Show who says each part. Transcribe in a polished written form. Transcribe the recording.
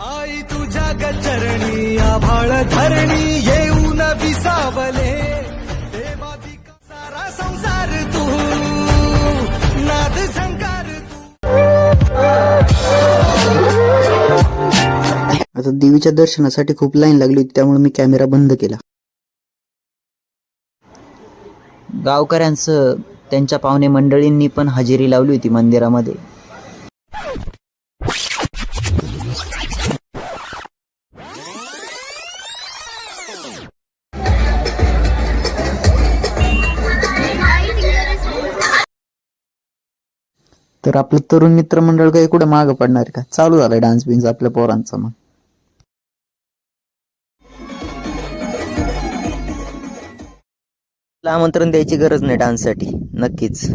Speaker 1: आई तुझ्या गचरणी आभाळ धरणी येऊन विसावले देवाधिक सारा संसार तू नाद झंकार
Speaker 2: आता देवीच्या दर्शनासाठी खूप लाईन लागली होती, त्यामुळे मी कॅमेरा बंद केला. गावकऱ्यांसह त्यांच्या पाहुणे मंडळींनी पण हजेरी लावली होती मंदिरामध्ये. तर आपलं तरुण मित्र मंडळ काही कुठे मागं पडणार का? चालू झालंय डान्स बिन्स आपल्या पोरांचा. मग आमंत्रण द्यायची गरज नाही डान्ससाठी, नक्कीच.